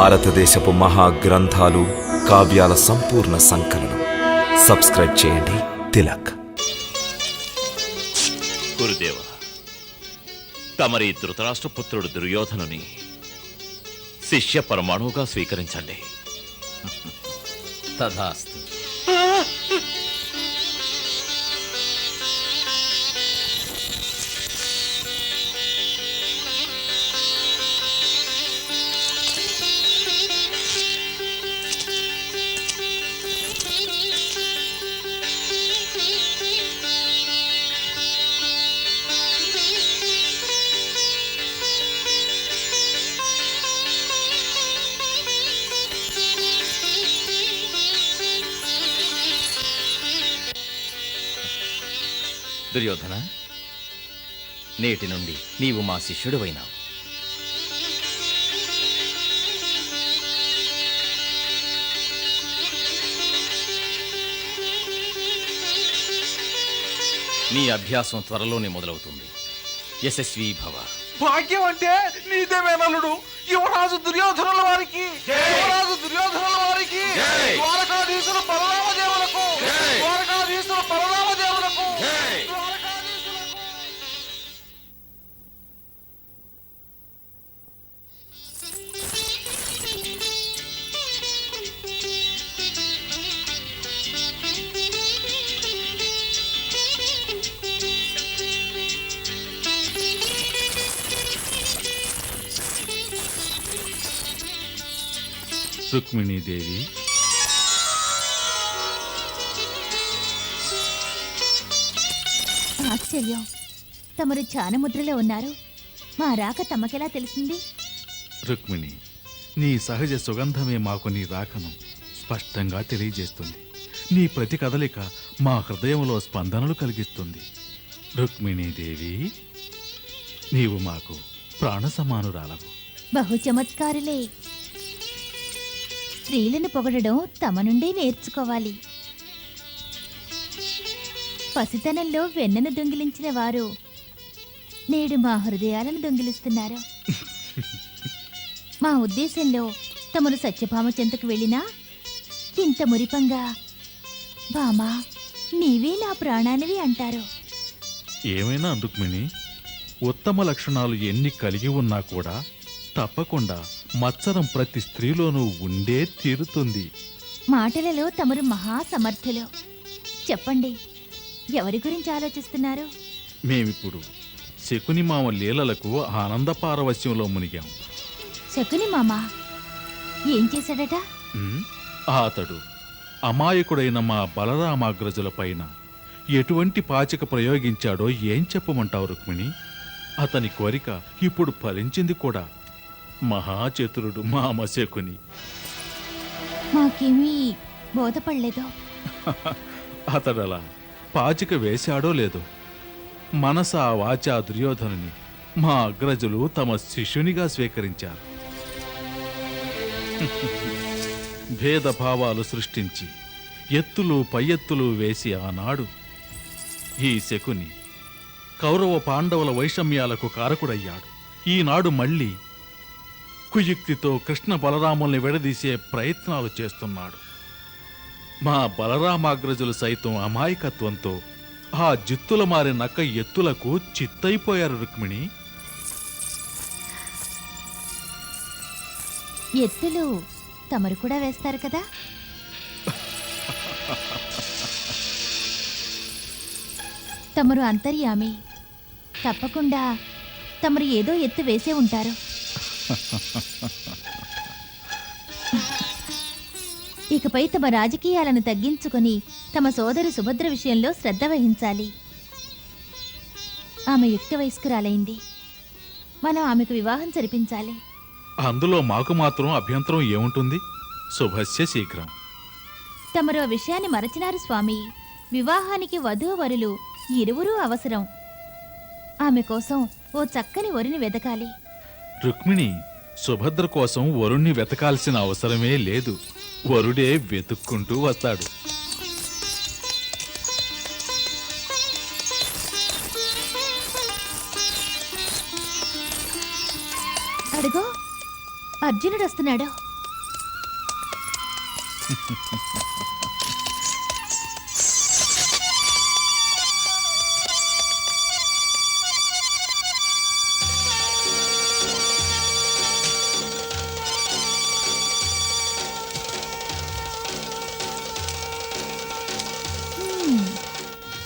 భారతదేశపు మహాగ్రంథాలు, కావ్యాల సంపూర్ణ సంకలనం. సబ్స్క్రైబ్ చేయండి. తిలక్. గురుదేవ, తమరి ధృతరాష్ట్రపుత్రుడు దుర్యోధనుని శిష్య పరమాణువుగా స్వీకరించండి. తథాస్తు. దుర్యోధన, నేటి నుండి నీవు మా శిష్యుడివైనావు. నీ అభ్యాసం త్వరలోనే మొదలవుతుంది. యశస్వీ భవ. భాగ్యం అంటే నీదేమేనలుడు. యువరాజు దుర్యోధనుల వారికి, యువరాజు దుర్యోధనుల వారికి, ద్వారకాధీశుల బలరామదేవులకు, ద్వారకాధీశుల బలరామదేవులకు, ద్వారకాధీశులకు. రుక్మిణీదేవి, ఆశ్చర్యం, తమరు ధ్యానముద్రలో ఉన్నారు. మా రాక తమకెలా తెలిసింది? రుక్మిణి, నీ సహజ సుగంధమే మాకు నీ రాకను స్పష్టంగా తెలియజేస్తుంది. నీ ప్రతి కదలిక మా హృదయంలో స్పందనలు కలిగిస్తుంది. రుక్మిణీదేవి, నీవు మాకు ప్రాణ సమానురాలవు. బహు చమత్కారులే. స్త్రీలను పొగడడం తమ నుండి నేర్చుకోవాలి. పసితనంలో వెన్నను దొంగిలించిన వారు నేడు మా హృదయాలను దొంగిలిస్తున్నారు. మా ఉద్దేశంలో తమరు సత్యభామ చెంతకు వెళ్ళినా ఇంత మురిపంగా బామా నీవే నా ప్రాణానివి అంటారు. ఏమైనా రుక్మిణి, ఉత్తమ లక్షణాలు ఎన్ని కలిగి ఉన్నా కూడా తప్పకుండా మత్సరం ప్రతి స్త్రీలోనూ ఉండే తీరుతుంది. మాటలలో తమరు మహాసమర్థులు. చెప్పండి, ఎవరి గురించి ఆలోచిస్తున్నారు? మేమిప్పుడు శకుని మామ లీలలకు ఆనంద పారవశ్యంలో మునిగాం. శకుని మామ ఏం చేశాడట? అతడు అమాయకుడైన మా బలరామాగ్రజులపైన ఎటువంటి పాచిక ప్రయోగించాడో ఏం చెప్పమంటావు రుక్మిణి? అతని కోరిక ఇప్పుడు ఫలించింది కూడా. మహాచతురుడు మామ శకుని. మాకేమీ బోధపడలేదో. అతడలా పాచిక వేశాడో లేదో, మనసా వాచా దుర్యోధనుని మా అగ్రజులు తమ శిష్యునిగా స్వీకరించారు. భేదభావాలు సృష్టించి ఎత్తులు పై ఎత్తులు వేసి ఆనాడు ఈ శకుని కౌరవ పాండవుల వైషమ్యాలకు కారకుడయ్యాడు. ఈనాడు మళ్ళీ కుయుక్తితో కృష్ణ బలరాముల్ని విడదీసే ప్రయత్నాలు చేస్తున్నాడు. మా బలరామాగ్రజులు సైతం అమాయకత్వంతో ఆ జిత్తుల మారి నక్క ఎత్తులకు చిత్తైపోయారు రుక్మిణి. ఎత్తులు తమరు కూడా వేస్తారు కదా? తమరు అంతర్యామి. తప్పకుండా తమరు ఏదో ఎత్తు వేసే ఉంటారు. ఇకపై తమ రాజకీయాలను తగ్గించుకొని తమ సోదరు సుభద్ర విషయంలో శ్రద్ధ వహించాలి. ఆమె యుక్త వయస్కురాలైంది. మనం ఆమెకు వివాహం జరిపించాలి. అందులో మాకు మాత్రం అభ్యంతరం ఏముంటుంది? శుభస్య శీఘ్రం. తమరు ఆ విషయాన్ని మరచినారు స్వామి. వివాహానికి వధూవరులు ఇరువురూ అవసరం. ఆమె కోసం ఓ చక్కని వరుని వెదకాలి. రుక్మిణి, సుభద్ర కోసం వరుణ్ణి వెతకాల్సిన అవసరమే లేదు. వరుడే వెతుక్కుంటూ వస్తాడు. అడుగో, అర్జునుడు వస్తున్నాడు.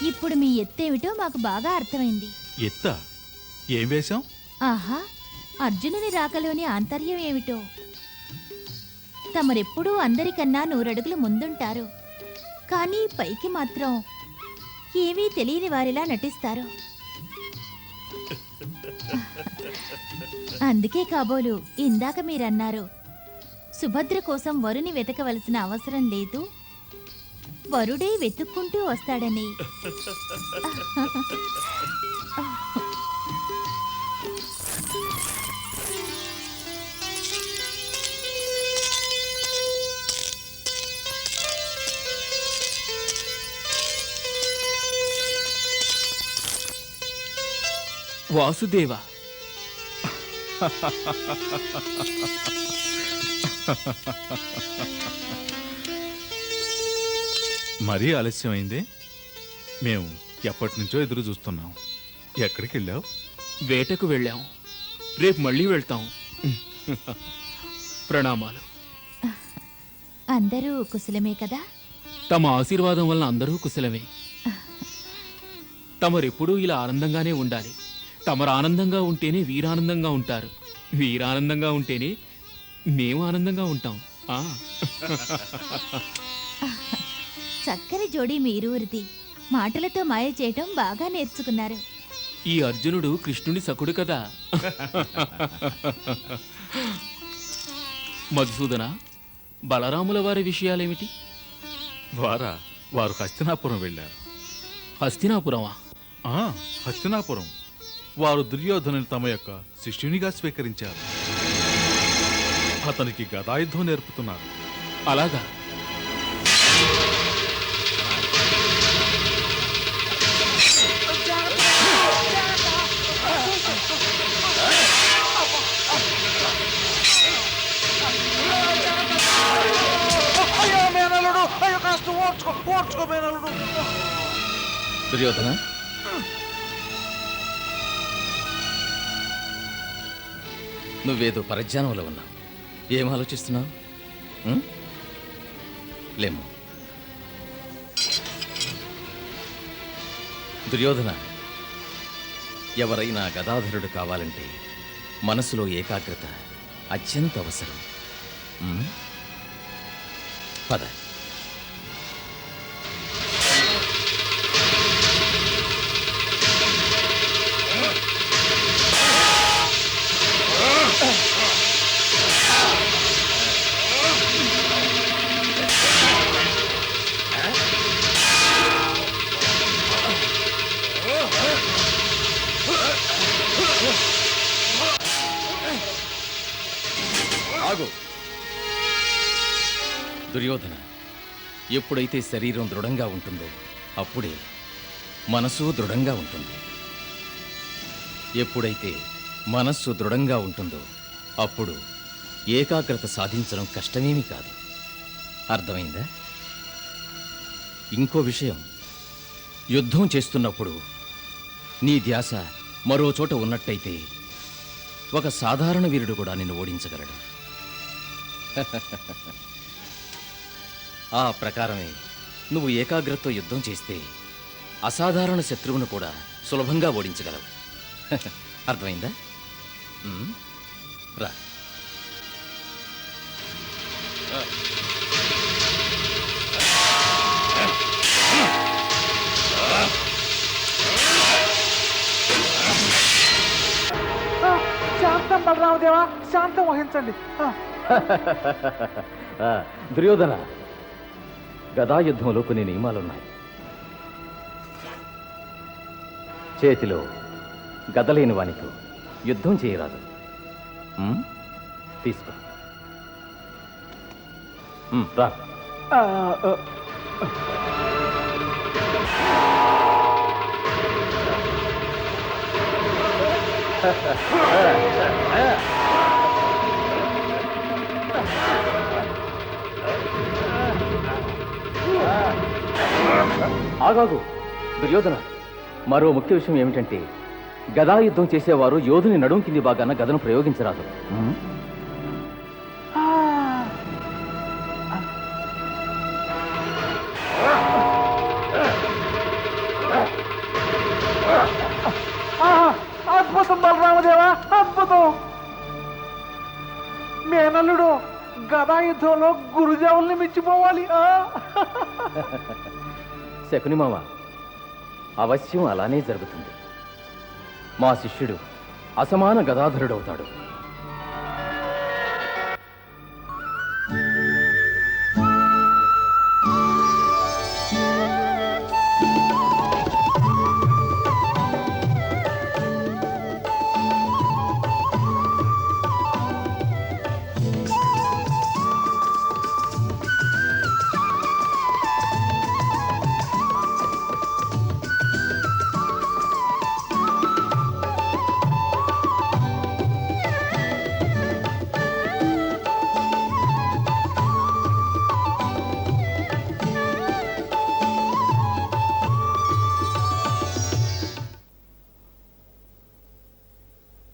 ఇప్పుడు మీ ఎత్తేమిటో మాకు బాగా అర్థమైంది. ఎత్త ఏం వేశాం? ఆహా, అర్జునుని రాకలోని ఆంతర్యం ఏమిటో. తమరెప్పుడూ అందరికన్నా 100 అడుగులు ముందుంటారు, కానీ పైకి మాత్రం ఏమీ తెలియని వారిలా నటిస్తారు. అందుకే కాబోలు ఇందాక మీరన్నారు, సుభద్ర కోసం వరుని వెతకవలసిన అవసరం లేదు, వరుడే వెతుక్కుంటూ వస్తాడని. వాసుదేవ, మరీ ఆలస్యమైందే. మేము ఎప్పటి నుంచో ఎదురు చూస్తున్నాం. ఎక్కడికి వెళ్ళావు? వేటకు వెళ్ళాం. రేపు మళ్ళీ వెళ్తాం. ప్రణామాలు. అందరూ కుశలమే కదా? తమ ఆశీర్వాదం వలన అందరూ కుశలమే. తమరెప్పుడూ ఇలా ఆనందంగానే ఉండాలి. తమరు ఆనందంగా ఉంటేనే వీరానందంగా ఉంటారు. వీరానందంగా ఉంటేనే మేము ఆనందంగా ఉంటాం. చక్కని జోడీ మీరూరిది. మాటలతో మాయ చేయటం బాగా నేర్చుకున్నారు. ఈ అర్జునుడు కృష్ణుడి సకుడు కదా. మధుసూదన, బలరాముల వారి విషయాలేమిటి? వారు హస్తినాపురం వెళ్ళారు. హస్తినాపురమా? హస్తినాపురం. వారు దుర్యోధనుని తమ యొక్క శిష్యునిగా స్వీకరించారు. అతనికి గదాయుద్ధం నేర్పుతున్నారు. అలాగా? అయ్యో మేనలుడు, అయ్యో కాస్త ఓర్చుకో మేనలుడు. దుర్యోధన, నువ్వేదో పరధ్యానంలో ఉన్నావు. ఏం ఆలోచిస్తున్నావు? లేము. దుర్యోధన, ఎవరైనా గదాధరుడు కావాలంటే మనసులో ఏకాగ్రత అత్యంత అవసరం. పద. ఆగు. దుర్యోధన, ఎప్పుడైతే శరీరం దృఢంగా ఉంటుందో అప్పుడే మనసు దృఢంగా ఉంటుంది. ఎప్పుడైతే మనస్సు దృఢంగా ఉంటుందో అప్పుడు ఏకాగ్రత సాధించడం కష్టమేమీ కాదు. అర్థమైందా? ఇంకో విషయం, యుద్ధం చేస్తున్నప్పుడు నీ ధ్యాస మరో చోట ఉన్నట్టయితే ఒక సాధారణ వీరుడు కూడా నిన్ను ఓడించగలడు. ఆ ప్రకారమే నువ్వు ఏకాగ్రతతో యుద్ధం చేస్తే అసాధారణ శత్రువును కూడా సులభంగా ఓడించగలవు. అర్థమైందా? రా. శాంతం బలరామదేవా, శాంతం వహించండి. దుర్యోధన, గదాయుద్ధంలో కొన్ని నియమాలున్నాయి. చేతిలో గదలేని వానితో యుద్ధం చేయరాదు. తీసుకో. రా. ఆగాగు దుర్యోధన. మరో ముఖ్య విషయం ఏమిటంటే గదా యుద్ధం చేసేవారు యోధుని నడుం కింది భాగాన గదను ప్రయోగించరాదు. అద్భుతం బలరామదేవా, అద్భుతం. మేనల్లుడు గదా యుద్ధంలో గురుదేవుల్ని మించిపోవాలి. శకుని మామ, అవశ్యం అలానే జరుగుతుంది. మా శిష్యుడు అసమాన గదాధరుడవుతాడు.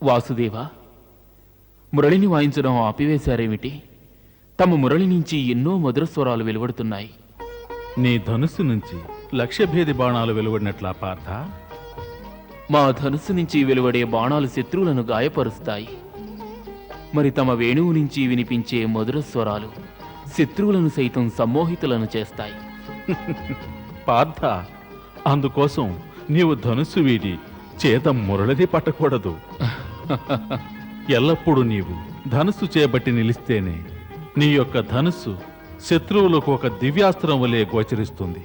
వాసుదేవ, మురళిని వాయించడం ఆపివేశారేమిటి? తమ మురళి నుంచి ఎన్నో మధుర స్వరాలు వెలువడుతున్నాయి. నీ ధనుస్సు నుంచి లక్ష్యభేది బాణాలు వెలువడినట్లా పార్థ? మా ధనుస్సు నుంచి వెలువడే బాణాలు శత్రువులను గాయపరుస్తాయి. మరి తమ వేణువు నుంచి వినిపించే మధుర స్వరాలు శత్రువులను సైతం సమ్మోహితులను చేస్తాయి. పార్థ, అందుకోసం నీవు ధనుస్సు వీడి చేత మురళిది పట్టకూడదు. ఎల్లప్పుడూ నీవు ధనుస్సు చేపట్టి నిలిస్తేనే నీ యొక్క ధనుస్సు శత్రువులకు ఒక దివ్యాస్త్రం వలె గోచరిస్తుంది.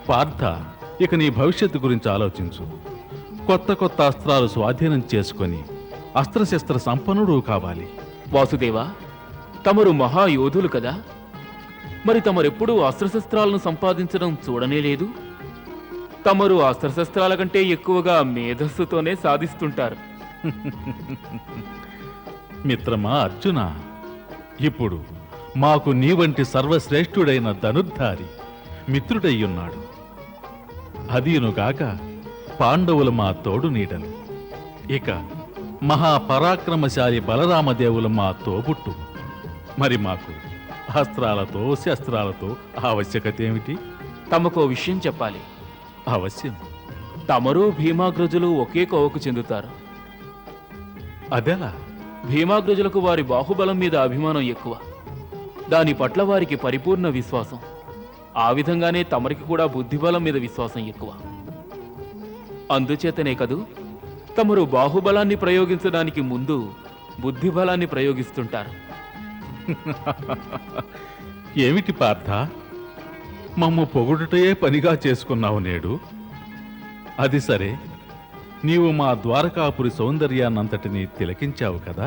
పార్థ, ఇక నీ భవిష్యత్తు గురించి ఆలోచించు. కొత్త కొత్త అస్త్రాలు స్వాధీనం చేసుకొని అస్త్రశస్త్ర సంపన్నుడు కావాలి. వాసుదేవ, తమరు మహాయోధులు కదా, మరి తమరెప్పుడూ అస్త్రశస్త్రాలను సంపాదించడం చూడనే లేదు. తమరు అస్త్రశస్త్రాల కంటే ఎక్కువగా మేధస్సుతోనే సాధిస్తుంటారు. మిత్రమా అర్జున, ఇప్పుడు మాకు నీ వంటి సర్వశ్రేష్ఠుడైన ధనుర్ధారి మిత్రుడయ్యున్నాడు. అదీనుగాక పాండవులు మా తోడు నీడలు. ఇక మహాపరాక్రమశాలి బలరామదేవులు మా తోబుట్టు. మరి మాకు అస్త్రాలతో శస్త్రాలతో ఆవశ్యకత ఏమిటి? తమకో విషయం చెప్పాలి. అవశ్యం. తమరు భీమాగ్రజులు ఒకే కోవకు చెందుతారు. అదెలా? భీమాగ్రజులకు వారి బాహుబలం మీద అభిమానం ఎక్కువ. దాని పట్ల వారికి పరిపూర్ణ విశ్వాసం. ఆ విధంగానే తమరికి కూడా బుద్ధిబలం మీద విశ్వాసం ఎక్కువ. అందుచేతనే కదూ తమరు బాహుబలాన్ని ప్రయోగించడానికి ముందు బుద్ధిబలాన్ని ప్రయోగిస్తుంటారు. ఏమిటి పార్థ, మమ్ము పొగుడుటయే పనిగా చేసుకున్నావు నేడు? అది సరే, నీవు మా ద్వారకాపురి సౌందర్యాన్నంతటినీ తిలకించావు కదా.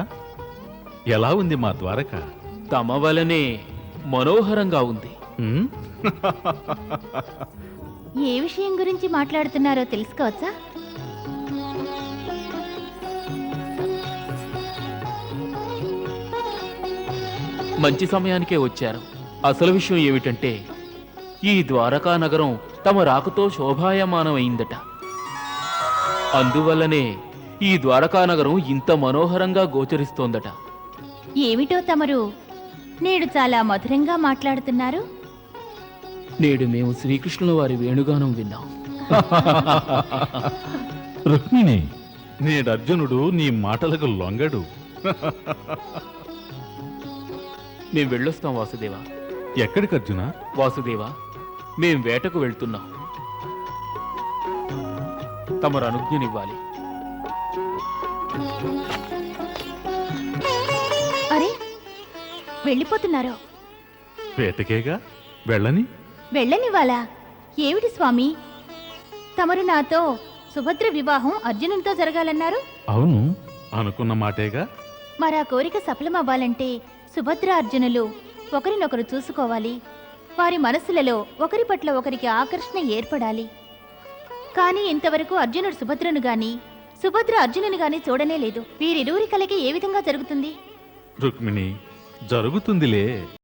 ఎలా ఉంది మా ద్వారక? తమ వలనే మనోహరంగా ఉంది. ఉమ్? ఏ విషయం గురించి మాట్లాడుతున్నారో తెలుసుకోవచ్చా? మంచి సమయానికే వచ్చారు. అసలు విషయం ఏమిటంటే ఈ ద్వారకా నగరం తమ రాకతో శోభాయమానమైందట. అందువల్లనే ఈ ద్వారకా నగరం ఇంత మనోహరంగా గోచరిస్తోందట. ఏమిటో తమరు నేడు చాలా మధురంగా మాట్లాడుతున్నారు. నేడు మేము శ్రీకృష్ణుల వారి వేణుగానం విన్నాం. రుక్మిణి, నేడు అర్జునుడు నీ మాటలకు లొంగడు. మేం వెళ్ళొస్తాం వాసుదేవా. ఎక్కడికి అర్జున? వాసుదేవా, మేం వేటకు వెళ్తున్నాం. తమరు అనుజ్ఞనివ్వాలి. అరే, వెళ్ళిపోతున్నారో? వేటకేగా, వెళ్ళని. వెళ్ళనివ్వాలా? ఏమిటి స్వామి, తమరు నాతో సుభద్ర వివాహం అర్జునునితో జరగాలన్నారు? అవును, అనుకున్న మాటేగా. మరా కోరిక సఫలమవ్వాలంటే సుభద్ర అర్జునులు ఒకరినొకరు చూసుకోవాలి. వారి మనసులలో ఒకరి పట్ల ఒకరికి ఆకర్షణ ఏర్పడాలి. కానీ ఇంతవరకు అర్జునుడు సుభద్రను గాని సుభద్ర అర్జునుని గాని చూడనే లేదు. వీరిరువురి కలయిక ఏ విధంగా జరుగుతుంది? రుక్మిణి, జరుగుతుందిలే.